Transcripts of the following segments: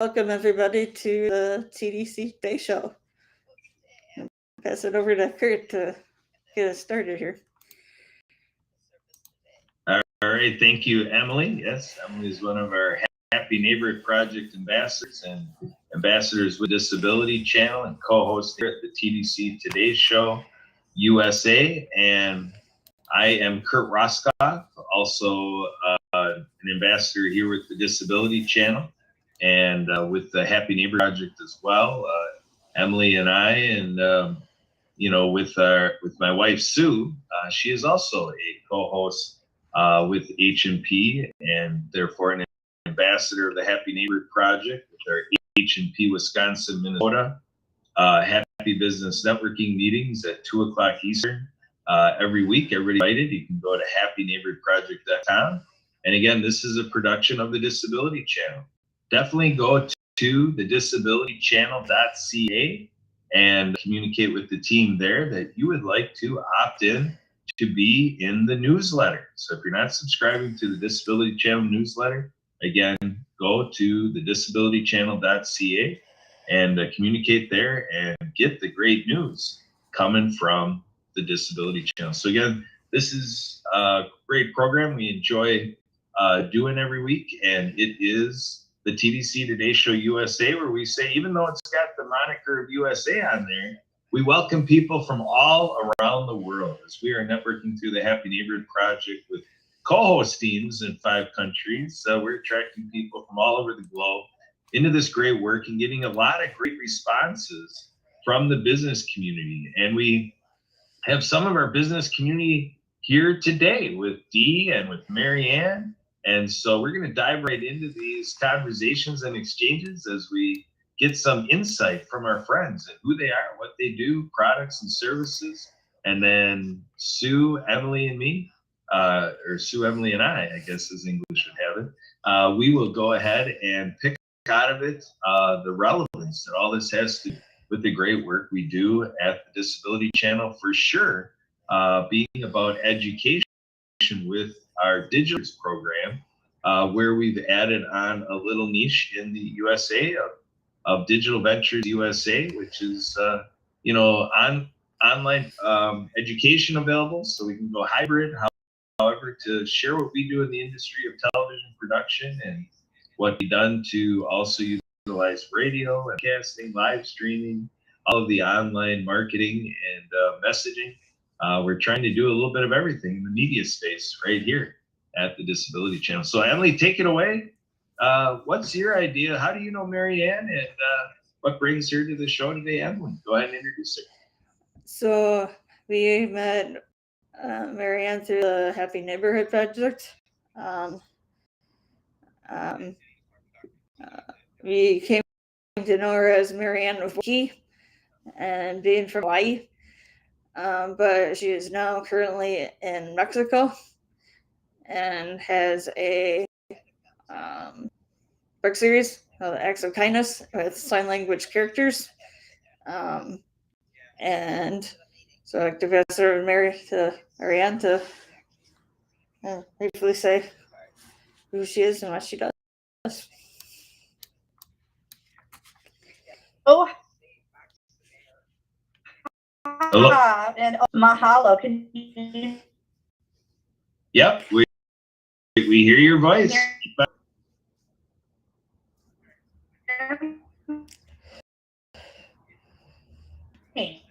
Welcome everybody to the TDC Today Show. I'll pass it over to Kurt to get us started here. All right, thank you, Emily. Yes, Emily is one of our Happy Neighborhood Project ambassadors and ambassadors with Disability Channel and co-host here at the TDC Today Show USA. And I am Kurt Roskoff, also an ambassador here with the Disability Channel and with the Happy Neighbor Project as well. Emily and I, and with my wife Sue, she is also a co-host with HMP and therefore an ambassador of the Happy Neighborhood Project with our HMP Wisconsin, Minnesota Happy Business Networking meetings at 2:00 Eastern every week. Everybody invited. You can go to happyneighborhoodproject.com. And again, this is a production of the Disability Channel. Definitely go to the disabilitychannel.ca and communicate with the team there that you would like to opt in to be in the newsletter. So if you're not subscribing to the Disability Channel newsletter, again, go to the disabilitychannel.ca and communicate there and get the great news coming from the Disability Channel. So again, this is a great program we enjoy doing every week, and it is the TDC Today Show USA, where we say, even though it's got the moniker of USA on there, we welcome people from all around the world as we are networking through the Happy Neighborhood Project with co-host teams in 5 countries. So we're attracting people from all over the globe into this great work and getting a lot of great responses from the business community. And we have some of our business community here today with Dee and with Marianne. And so we're going to dive right into these conversations and exchanges as we get some insight from our friends and who they are, what they do, products and services. And then Sue, Emily, and me, or Sue, Emily, and I guess as English would have it, we will go ahead and pick out of it the relevance that all this has to do with the great work we do at the Disability Channel, for sure, being about education with our digital program, where we've added on a little niche in the USA of Digital Ventures USA, which is online education available, so we can go hybrid, however, to share what we do in the industry of television production and what we've done to also utilize radio, casting, live streaming, all of the online marketing and messaging. We're trying to do a little bit of everything in the media space right here at the Disability Channel. So Emily, take it away. What's your idea? How do you know Marianne, and what brings her to the show today? Emily, go ahead and introduce her. So we met Marianne through the Happy Neighborhood Project. We came to know her as Marianne of Hawaii and being from Hawaii, but she is now currently in Mexico and has a book series called Acts of Kindness with sign language characters. And so I'd like to pass over to Marianne to briefly say who she is and what she does. Oh, Hello. And mahalo. Can you? Yep, we hear your voice. Hey.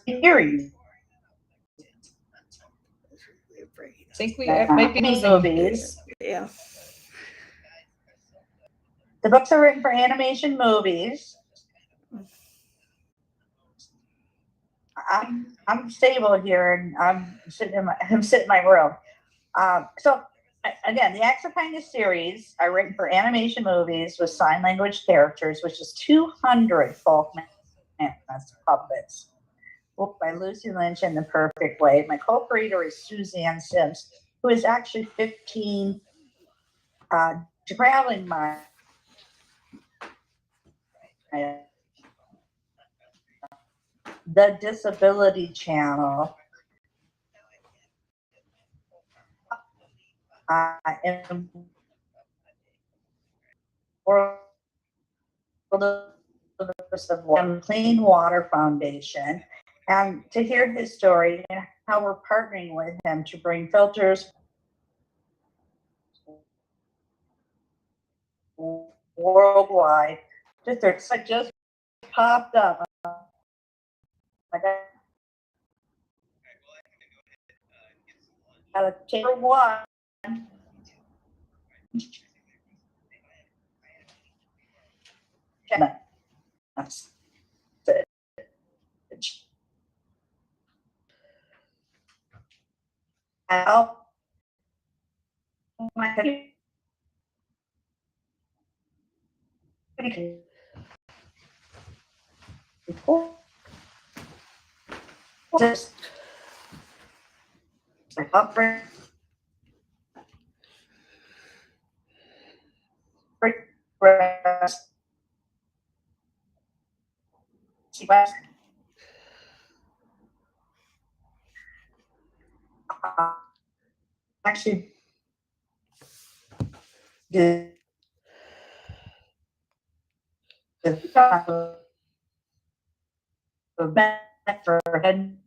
Series. I think we might be movies. Yeah. The books are written for animation movies. I'm stable here, and I'm sitting in my room. So again, the Acts of Kindness series are written for animation movies with sign language characters, which is 200 folk puppets, booked by Lucy Lynch in The Perfect Way. My co-creator is Suzanne Sims, who is actually 15 traveling miles. The Disability Channel. And Clean Water Foundation, and to hear his story and how we're partnering with him to bring filters worldwide. I just popped up. I got a tier one. That's it. Just upgrade. Actually, the for head.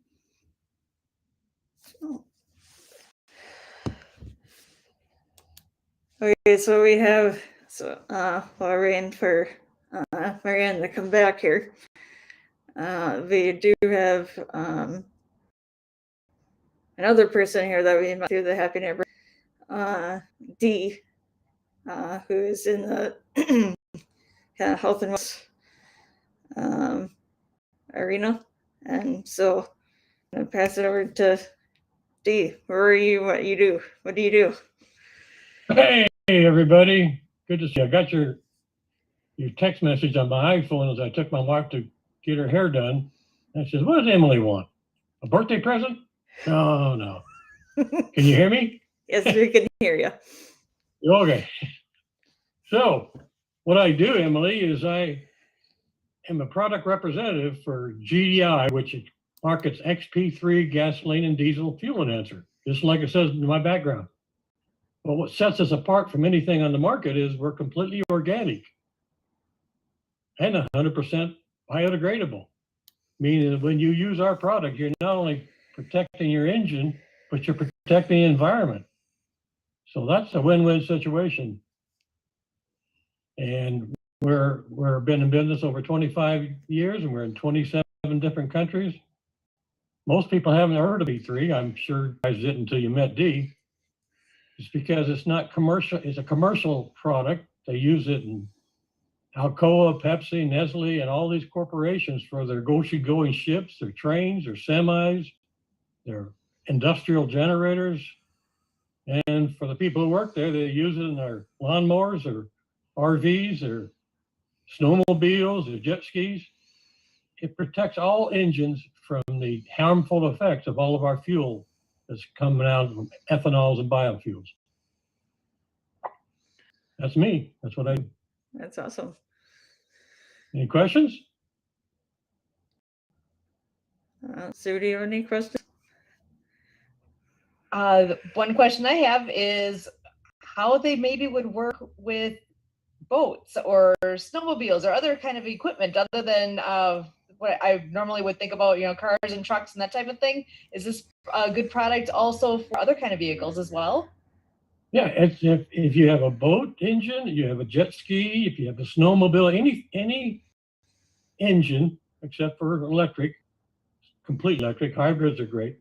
Okay, so we have Lorraine for Marianne to come back here. We do have another person here that we met through the Happy Neighbor, Dee, who is in the health and wellness arena. And so I'm going to pass it over to Dee. Where are you? What you do? What do you do? Hey, everybody. Good to see you. I got your text message on my iPhone as I took my wife to get her hair done. And I said, what does Emily want? A birthday present? No. Can you hear me? Yes, we can hear you. Okay. So what I do, Emily, is I am a product representative for GDI, which markets XP3 gasoline and diesel fuel enhancer, just like it says in my background. But what sets us apart from anything on the market is we're completely organic and 100% biodegradable, meaning that when you use our product, you're not only protecting your engine, but you're protecting the environment. So that's a win-win situation. And we're been in business over 25 years, and we're in 27 different countries. Most people haven't heard of E3. I'm sure you guys didn't until you met Dee. It's because it's not commercial. It's a commercial product. They use it in Alcoa, Pepsi, Nestle, and all these corporations for their going ships, their trains, their semis, their industrial generators. And for the people who work there, they use it in their lawnmowers or RVs or snowmobiles or jet skis. It protects all engines from the harmful effects of all of our fuel that's coming out from ethanols and biofuels. That's me. That's what I do. That's awesome. Any questions? Sue, do you have any questions? One question I have is how they maybe would work with boats or snowmobiles or other kind of equipment other than what I normally would think about, cars and trucks and that type of thing. Is this a good product also for other kind of vehicles as well? Yeah, if you have a boat engine, you have a jet ski, if you have a snowmobile, any engine except for electric, complete electric, hybrids are great.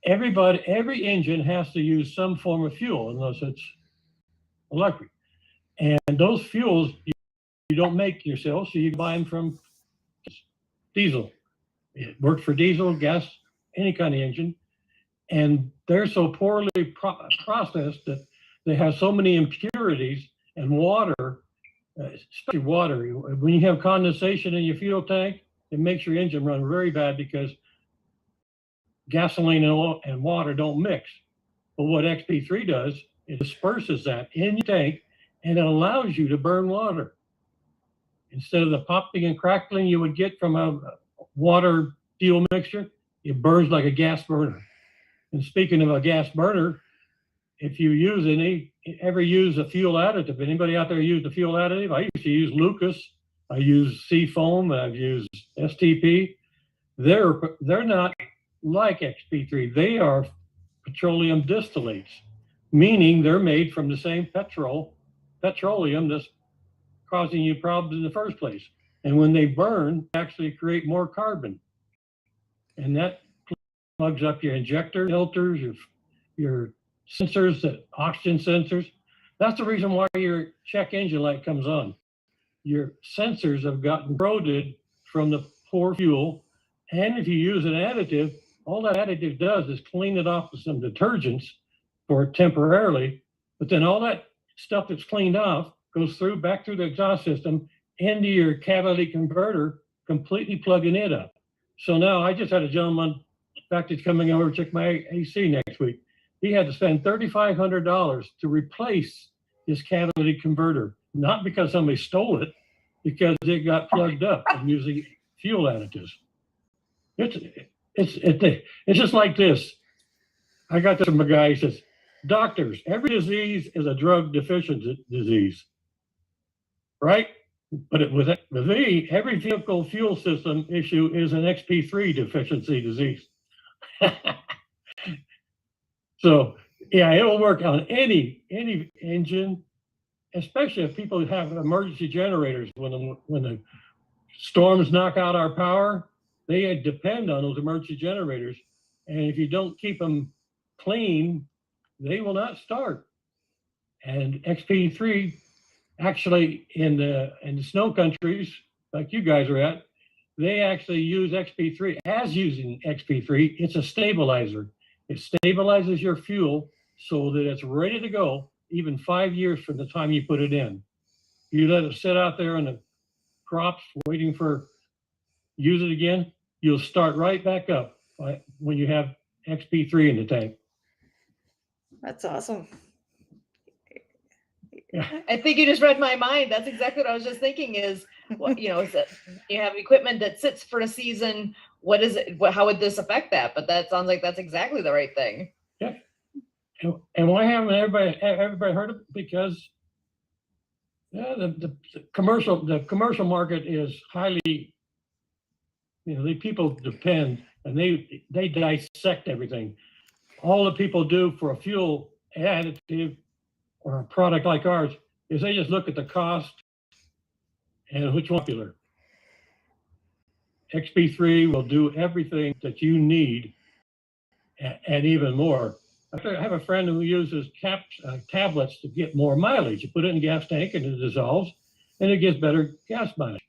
Every engine has to use some form of fuel unless it's electric. And those fuels you don't make yourself, so you buy them from diesel. It works for diesel, gas, any kind of engine. And they're so poorly processed that they have so many impurities, and water, especially water, when you have condensation in your fuel tank, it makes your engine run very bad because gasoline and water don't mix. But what XP3 does, it disperses that in your tank, and it allows you to burn water. Instead of the popping and crackling you would get from a water fuel mixture, it burns like a gas burner. And speaking of a gas burner, if you ever use a fuel additive, anybody out there use a fuel additive? I used to use Lucas. I use Seafoam. I've used STP. They're not like XP3. They are petroleum distillates, meaning they're made from the same petroleum that's causing you problems in the first place. And when they burn, they actually create more carbon. And that plugs up your injector filters, your sensors, the oxygen sensors. That's the reason why your check engine light comes on. Your sensors have gotten corroded from the poor fuel. And if you use an additive, all that additive does is clean it off with some detergents for temporarily, but then all that stuff that's cleaned off goes back through the exhaust system into your catalytic converter, completely plugging it up. So now I just had a gentleman, in fact, he's coming over to check my AC next week. He had to spend $3,500 to replace his catalytic converter, not because somebody stole it, because it got plugged up from using fuel additives. It's just like this. I got this from a guy, he says, doctors, every disease is a drug deficient disease, right? But with V, every vehicle fuel system issue is an XP3 deficiency disease. So yeah, it'll work on any engine, especially if people have emergency generators. When the storms knock out our power, they depend on those emergency generators. And if you don't keep them clean, they will not start. And XP3 actually in the snow countries like you guys are at, they actually use XP3 as using XP3. It's a stabilizer. It stabilizes your fuel so that it's ready to go even 5 years from the time you put it in. You let it sit out there in the crops waiting for use it again, you'll start right back up when you have XP3 in the tank. That's awesome. Yeah. I think you just read my mind. That's exactly what I was just thinking is, what, is that you have equipment that sits for a season. What is it? How would this affect that? But that sounds like that's exactly the right thing. Yeah. And why haven't everybody heard of it? Because the commercial market is highly, the people depend and they dissect everything. All the people do for a fuel additive or a product like ours is they just look at the cost and which one's popular. XP3 will do everything that you need and even more. I have a friend who uses tablets to get more mileage. You put it in a gas tank and it dissolves and it gets better gas mileage.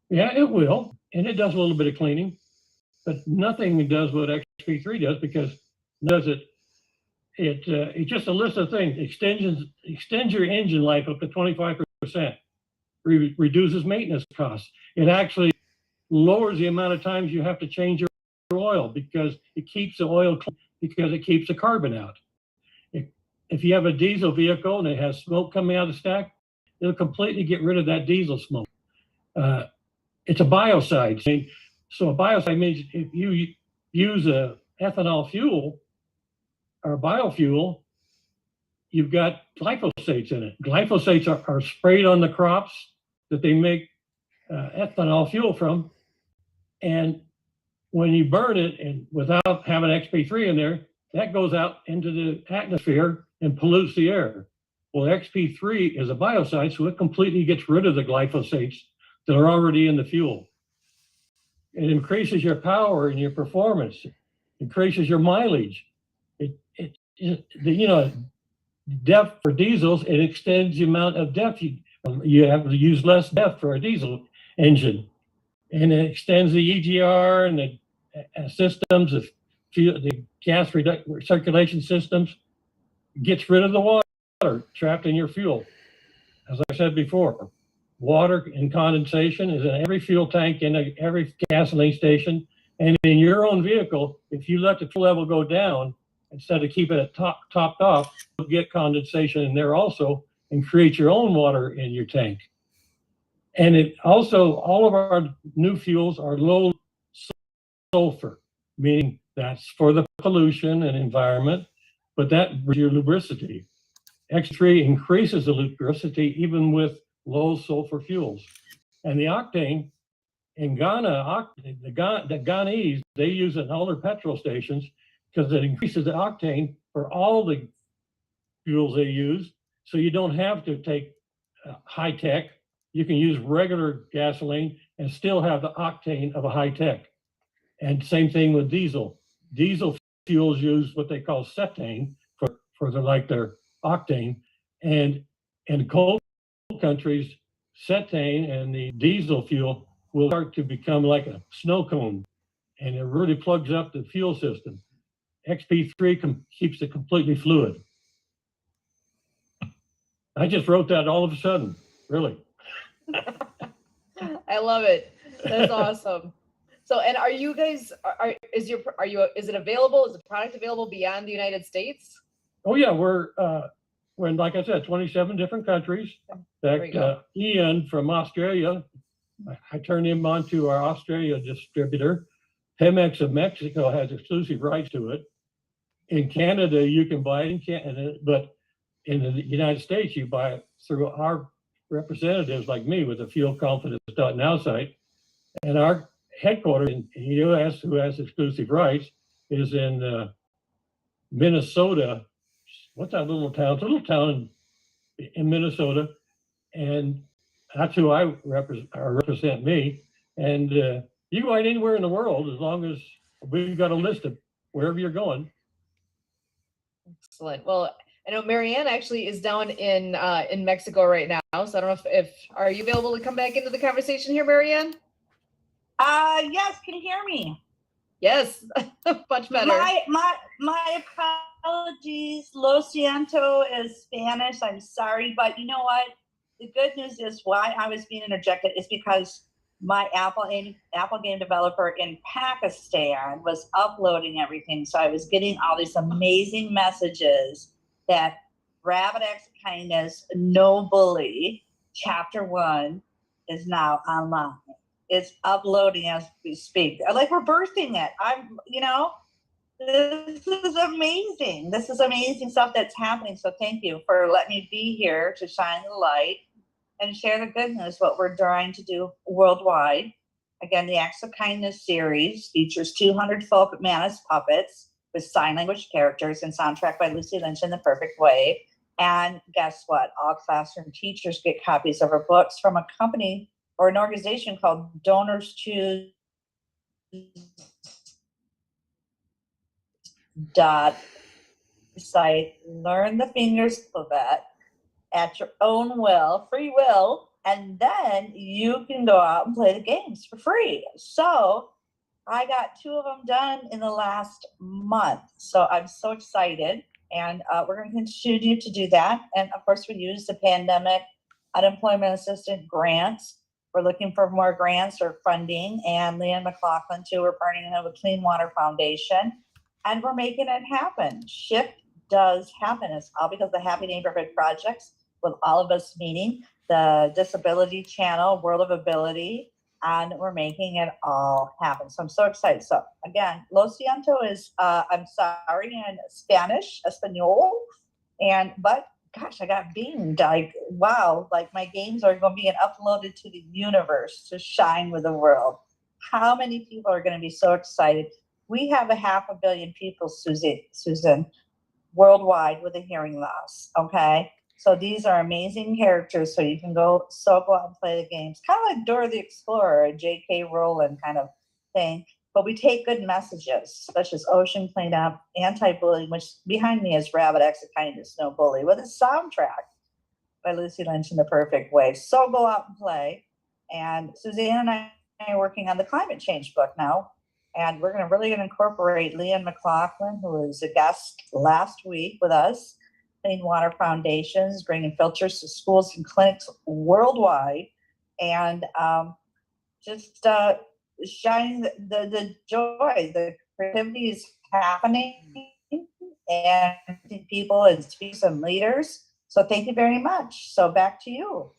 Yeah, it will. And it does a little bit of cleaning, but nothing does what XP3 does because it's just a list of things. Extends your engine life up to 25%. Reduces maintenance costs. It actually lowers the amount of times you have to change your oil because it keeps the oil clean, because it keeps the carbon out. If you have a diesel vehicle and it has smoke coming out of the stack, it'll completely get rid of that diesel smoke. It's a biocide. So a biocide means if you use a ethanol fuel or a biofuel, you've got glyphosates in it. Glyphosates are sprayed on the crops that they make ethanol fuel from. And when you burn it and without having XP3 in there, that goes out into the atmosphere and pollutes the air. Well, XP3 is a biocide, so it completely gets rid of the glyphosates that are already in the fuel. It increases your power and your performance, increases your mileage. Depth for diesels, it extends the amount of depth you have to use less depth for a diesel engine, and it extends the EGR and the systems of the gas circulation systems. Gets rid of the water trapped in your fuel. As I said before, water and condensation is in every fuel tank, in every gasoline station, and in your own vehicle. If you let the fuel level go down instead of keeping it topped off, you'll get condensation in there also and create your own water in your tank. And it also, all of our new fuels are low sulfur, meaning that's for the pollution and environment, but that your lubricity. X3 increases the lubricity even with low sulfur fuels. And the octane in Ghana, the Ghanese, they use it in all their petrol stations because it increases the octane for all the fuels they use. So you don't have to take high tech. You can use regular gasoline and still have the octane of a high tech. And same thing with diesel. Diesel fuels use what they call cetane for their octane. And in cold countries, cetane and the diesel fuel will start to become like a snow cone, and it really plugs up the fuel system. XP3 keeps it completely fluid. I just wrote that all of a sudden, really. I love it. That's awesome. So, and are you guys, is it available? Is the product available beyond the United States? Oh yeah, we're in, like I said, 27 different countries. In fact, Ian from Australia, I turned him on to our Australia distributor. Pemex of Mexico has exclusive rights to it. In Canada, you can buy it in Canada, but in the United States, you buy it through our representatives like me with the fuelconfidence.now site. And our headquarters in the U.S., who has exclusive rights, is in Minnesota. What's that little town? It's a little town in Minnesota. And that's who I represent me. And you can go anywhere in the world as long as we've got a list of wherever you're going. Excellent. Well, I know Marianne actually is down in Mexico right now. So I don't know if are you available to come back into the conversation here, Marianne? Yes, can you hear me? Yes, much better. My apologies. Lo siento is Spanish. I'm sorry, but you know what? The good news is why I was being interjected is because my Apple game developer in Pakistan was uploading everything. So I was getting all these amazing messages that Rabbit Acts of Kindness, No Bully, Chapter 1 is now online. It's uploading as we speak. Like we're birthing it. This is amazing. This is amazing stuff that's happening. So thank you for letting me be here to shine the light and share the good news, what we're trying to do worldwide. Again, the Acts of Kindness series features 200 folk Manus puppets with sign language characters and soundtrack by Lucy Lynch in the perfect way. And guess what? All classroom teachers get copies of our books from a company or an organization called Donors Choose site. Learn the fingers alphabet at your own will, free will, and then you can go out and play the games for free. So I got 2 of them done in the last month. So I'm so excited, and we're going to continue to do that. And of course, we use the pandemic unemployment assistance grants. We're looking for more grants or funding, and Leanne McLaughlin too. We're partnering with Clean Water Foundation, and we're making it happen. Shift does happen. It's all because of the Happy Neighborhood Projects, with all of us meeting the Disability Channel, World of Ability, and we're making it all happen. So I'm so excited. So again, Lo siento is I'm sorry in Spanish, Espanol, but gosh, I got beamed. Wow, like my games are going to be uploaded to the universe to shine with the world. How many people are going to be so excited? We have 500 million people, Susan, worldwide with a hearing loss. Okay, so these are amazing characters. So you can go out and play the games, kind of like Dora the Explorer, a J.K. Rowling kind of thing. But we take good messages, such as ocean cleanup, anti-bullying, which behind me is Rabbit Acts of Kindness, No Bully, with a soundtrack by Lucy Lynch in the perfect way. So go out and play. And Suzanne and I are working on the climate change book now. And we're really going to incorporate Leanne McLaughlin, who was a guest last week with us, Clean Water Foundations, bringing filters to schools and clinics worldwide. And just shining the joy, the creativity is happening. and people and speakers and leaders. So thank you very much. So back to you.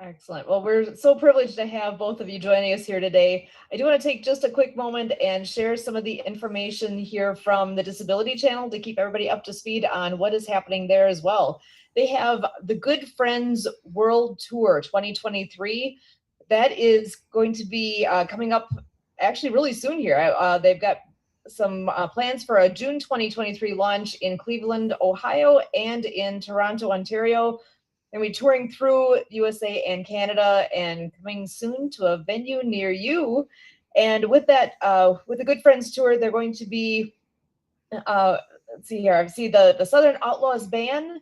Excellent. Well, we're so privileged to have both of you joining us here today. I do want to take just a quick moment and share some of the information here from the Disability Channel to keep everybody up to speed on what is happening there as well. They have the Good Friends World Tour 2023. That is going to be coming up actually really soon here. They've got some plans for a June 2023 launch in Cleveland, Ohio, and in Toronto, Ontario. And we're touring through USA and Canada and coming soon to a venue near you. And with that, with the Good Friends Tour, they're going to be, let's see here, I see the Southern Outlaws Band,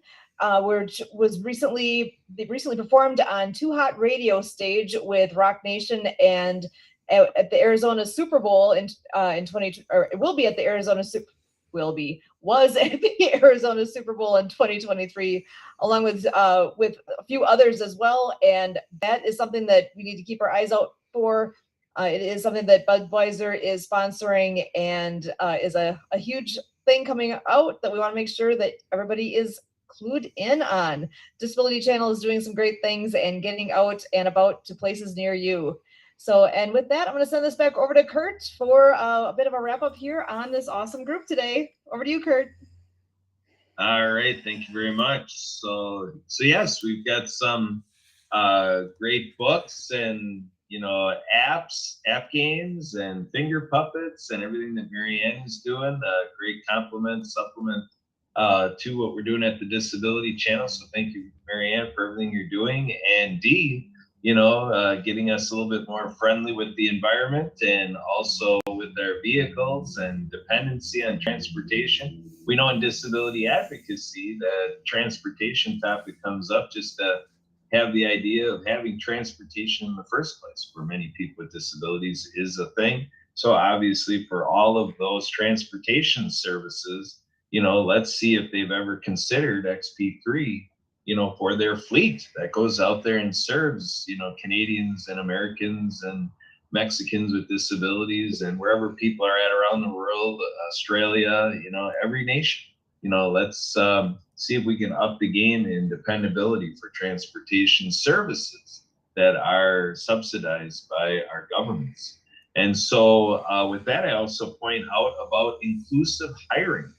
which they recently performed on Too Hot Radio stage with Rock Nation and at the Arizona Super Bowl in 20, or it will be at the Arizona was at the Arizona Super Bowl in 2023, along with a few others as well. And that is something that we need to keep our eyes out for. It is something that Budweiser is sponsoring and is a huge thing coming out that we want to make sure that everybody is clued in on. Disability Channel is doing some great things and getting out and about to places near you. So, and with that, I'm going to send this back over to Kurt for a bit of a wrap up here on this awesome group today. Over to you, Kurt. All right, thank you very much. So yes, we've got some great books and apps, app games, and finger puppets, and everything that Marianne is doing. Great supplement to what we're doing at the Disability Channel. So thank you, Marianne, for everything you're doing, and Dee, getting us a little bit more friendly with the environment and also with our vehicles and dependency on transportation. We know in disability advocacy that transportation topic comes up just to have the idea of having transportation in the first place for many people with disabilities is a thing. So obviously for all of those transportation services, let's see if they've ever considered XP3 for their fleet that goes out there and serves, Canadians and Americans and Mexicans with disabilities and wherever people are at around the world, Australia, every nation. Let's see if we can up the game in dependability for transportation services that are subsidized by our governments. And so with that, I also point out about inclusive hiring.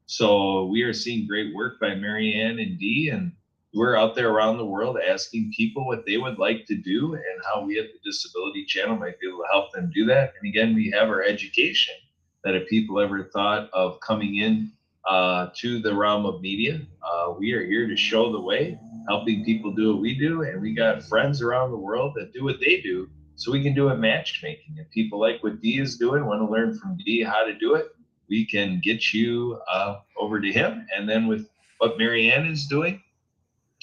So we are seeing great work by Marianne and Dee, and we're out there around the world asking people what they would like to do and how we at the Disability Channel might be able to help them do that. And again, we have our education that if people ever thought of coming in to the realm of media, we are here to show the way, helping people do what we do. And we got friends around the world that do what they do, so we can do it matchmaking. If people like what Dee is doing, want to learn from Dee how to do it, we can get you over to him. And then with what Marianne is doing,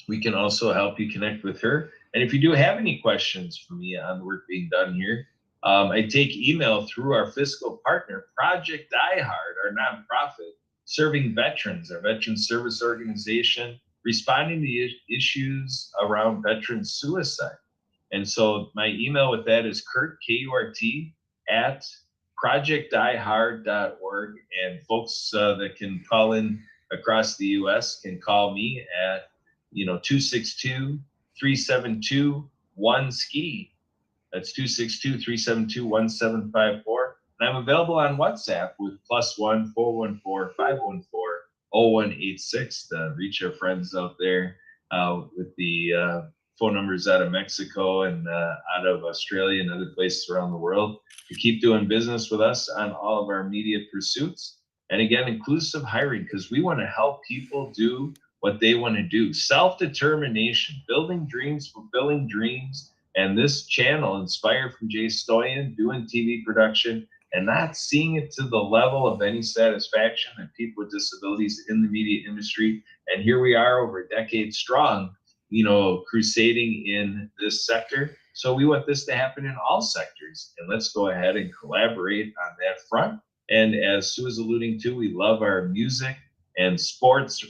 we can also help you connect with her. And if you do have any questions for me on the work being done here, I take email through our fiscal partner, Project Die Hard, our nonprofit serving veterans, our veteran service organization, responding to issues around veteran suicide. And so my email with that is Kurt, K-U-R-T, at projectdiehard.org. And folks that can call in across the U.S. can call me at 262-372-1SKI. That's 262-372-1754. And I'm available on WhatsApp with +1 414-514-0186 to reach our friends out there with the phone numbers out of Mexico and out of Australia and other places around the world to keep doing business with us on all of our media pursuits. And again, inclusive hiring, because we want to help people do what they want to do. Self-determination, building dreams, fulfilling dreams. And this channel, inspired from Jay Stoyan, doing TV production and not seeing it to the level of any satisfaction that people with disabilities in the media industry. And here we are over a decade strong, crusading in this sector. So we want this to happen in all sectors. And let's go ahead and collaborate on that front. And as Sue is alluding to, we love our music and sports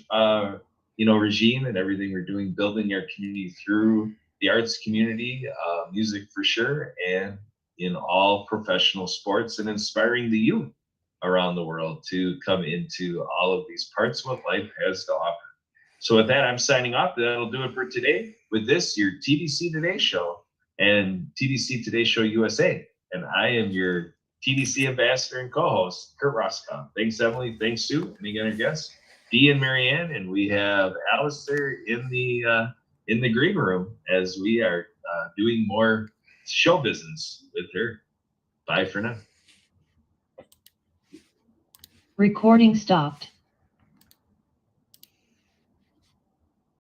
regime and everything we're doing, building our community through the arts community, music for sure, and in all professional sports and inspiring the youth around the world to come into all of these parts of what life has to offer. So with that, I'm signing off. That'll do it for today. With this, your TDC Today Show and TDC Today Show USA. And I am your TDC ambassador and co-host, Kurt Roscoe. Thanks, Emily. Thanks, Sue. And again, our guests, Dee and Marianne. And we have Alistair in the green room as we are doing more show business with her. Bye for now. Recording stopped.